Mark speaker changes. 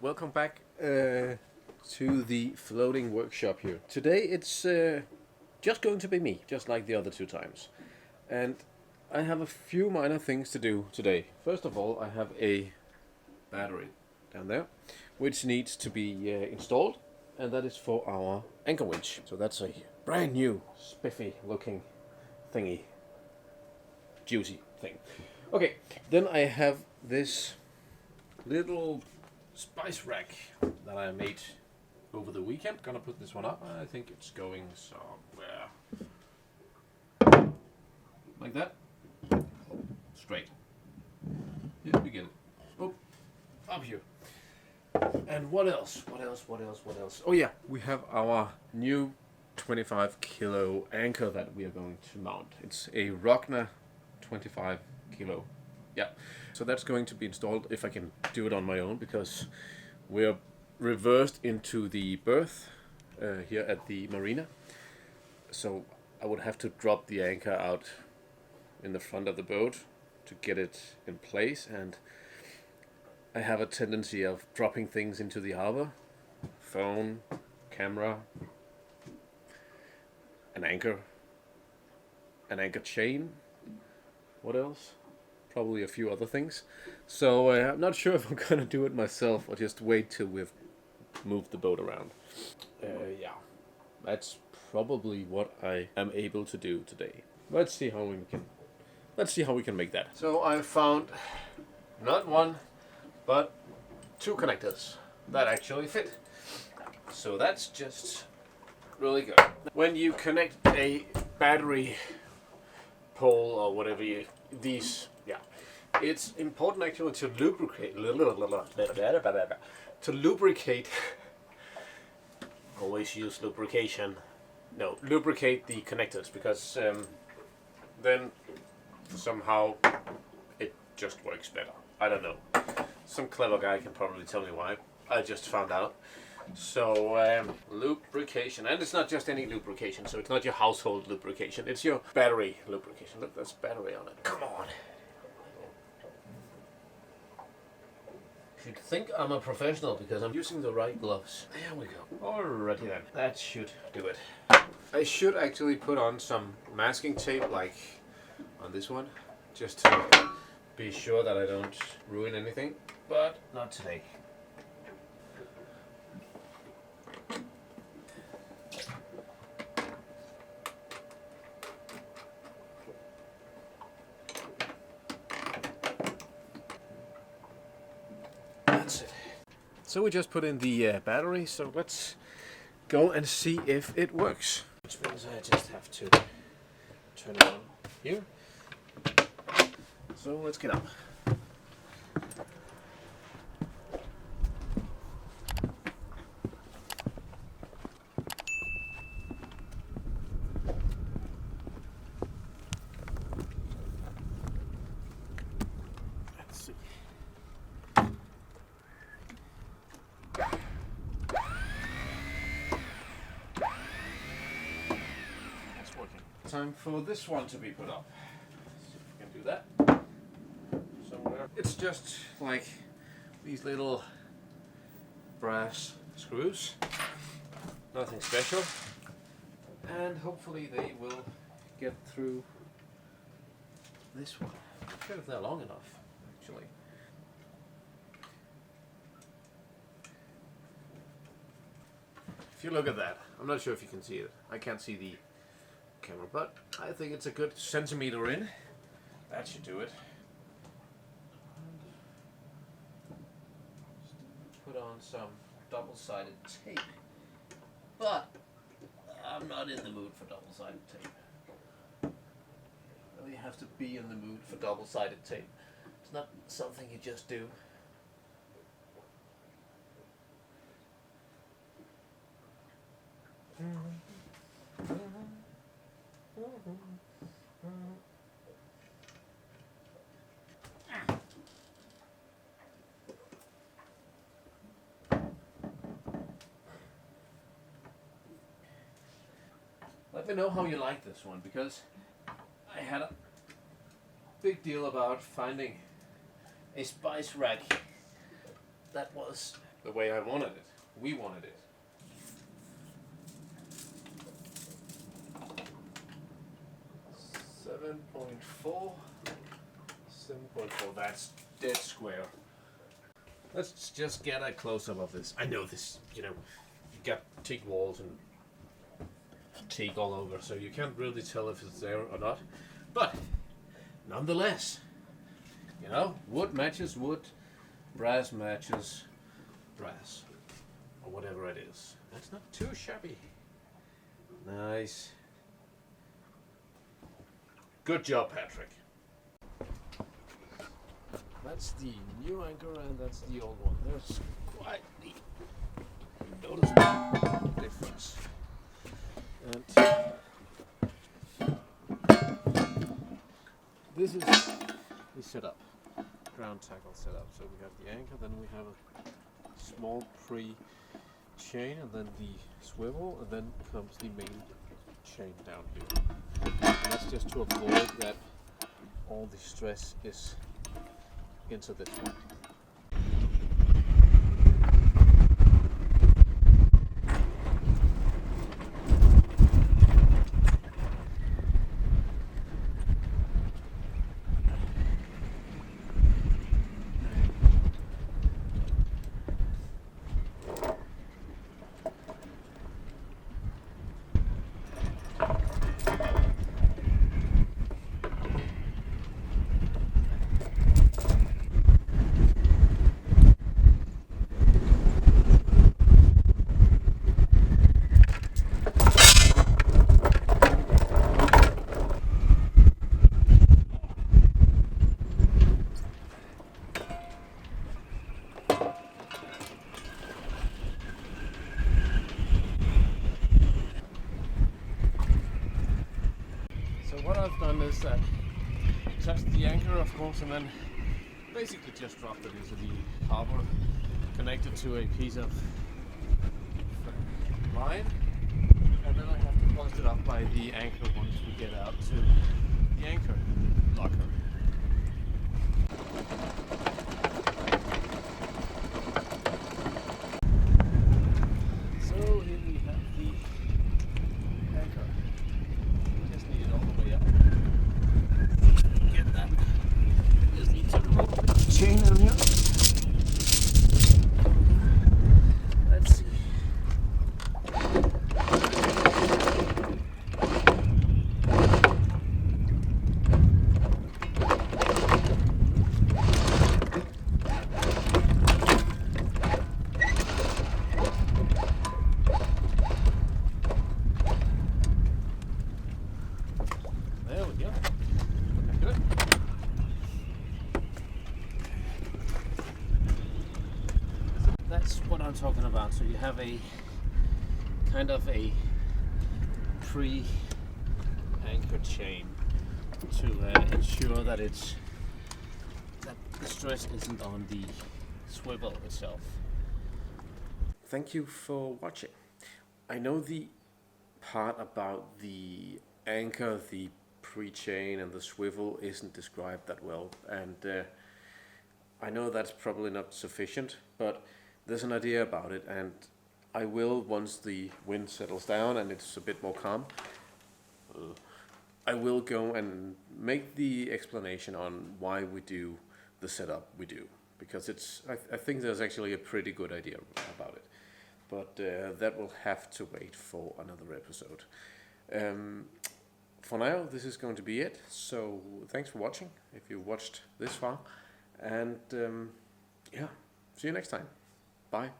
Speaker 1: welcome back to the floating workshop here. Today it's just going to be me, just like the other two times. And I have a few minor things to do today. First of all, I have a battery down there, which needs to be installed, and that is for our anchor winch. So that's a brand new, spiffy looking thingy, juicy thing. Okay, then I have this little spice rack that I made over the weekend. Gonna put this one up. I think it's going somewhere like that. Straight. Yeah, we get it. Oh, up here. And what else? What else? Oh yeah, we have our new 25 kilo anchor that we are going to mount. It's a Rocna 25 kilo. Yeah, so that's going to be installed if I can do it on my own, because we're reversed into the berth here at the marina. So I would have to drop the anchor out in the front of the boat to get it in place, and I have a tendency of dropping things into the harbor. Phone, camera, an anchor chain. What else? Probably a few other things. So I'm not sure if I'm gonna do it myself or just wait till we've moved the boat around. Yeah, that's probably what I am able to do today. Let's see how we can make that. So I found not one, but two connectors that actually fit. So that's just really good. When you connect a battery pole or whatever it's important actually to lubricate. Always use lubrication. No, lubricate the connectors, because then somehow it just works better. I don't know. Some clever guy can probably tell me why. I just found out. So lubrication, and it's not just any lubrication. So it's not your household lubrication. It's your battery lubrication. Look, there's battery on it. Come on. You'd think I'm a professional because I'm using the right gloves. There we go. Alrighty then. That should do it. I should actually put on some masking tape, like on this one, just to be sure that I don't ruin anything, but not today. That's it. So we just put in the battery, so let's go and see if it works. Which means I just have to turn it on here. So let's get up. Let's see. That's working. Time for this one to be put up. See if we can do that. Somewhere. It's just like these little brass screws. Nothing special. And hopefully they will get through this one. I'm not sure if they're long enough, actually. If you look at that, I'm not sure if you can see it. I can't see the camera, but I think it's a good centimeter in. That should do it. Put on some double-sided tape, but I'm not in the mood for double-sided tape. You really have to be in the mood for double-sided tape. It's not something you just do. Let me know how you like this one, because I had a big deal about finding a spice rack that was the way I wanted it. We wanted it. Seven point four. 7.4. That's dead square. Let's just get a close-up of this. I know this, you got teak walls and teak all over, so you can't really tell if it's there or not. But nonetheless, wood matches wood, brass matches brass, or whatever it is. That's not too shabby. Nice. Good job, Patrick. That's the new anchor and that's the old one. There's quite the noticeable difference. And this is the setup, ground tackle setup. So we have the anchor, then we have a small pre-chain, and then the swivel, and then comes the main chain down here. And that's just to avoid that all the stress is into this one. What I've done is that touched the anchor, of course, and then basically just dropped it into the harbor, connected to a piece of line, and then I have to post it up by the anchor once we get out to the anchor locker. So here we have the anchor. Just need it all the way up. Get that. Just need to rope the chain on here. Let's see. There we go. Looking good. That's what I'm talking about. So you have a kind of a pre-anchor chain to ensure that the stress isn't on the swivel itself. Thank you for watching. I know the part about the anchor, the pre-chain and the swivel isn't described that well, and I know that's probably not sufficient, but there's an idea about it, and I will, once the wind settles down and it's a bit more calm, I will go and make the explanation on why we do the setup we do, because I think there's actually a pretty good idea about it, but that will have to wait for another episode. For now, this is going to be it, so thanks for watching, if you watched this far, and yeah, see you next time. Bye.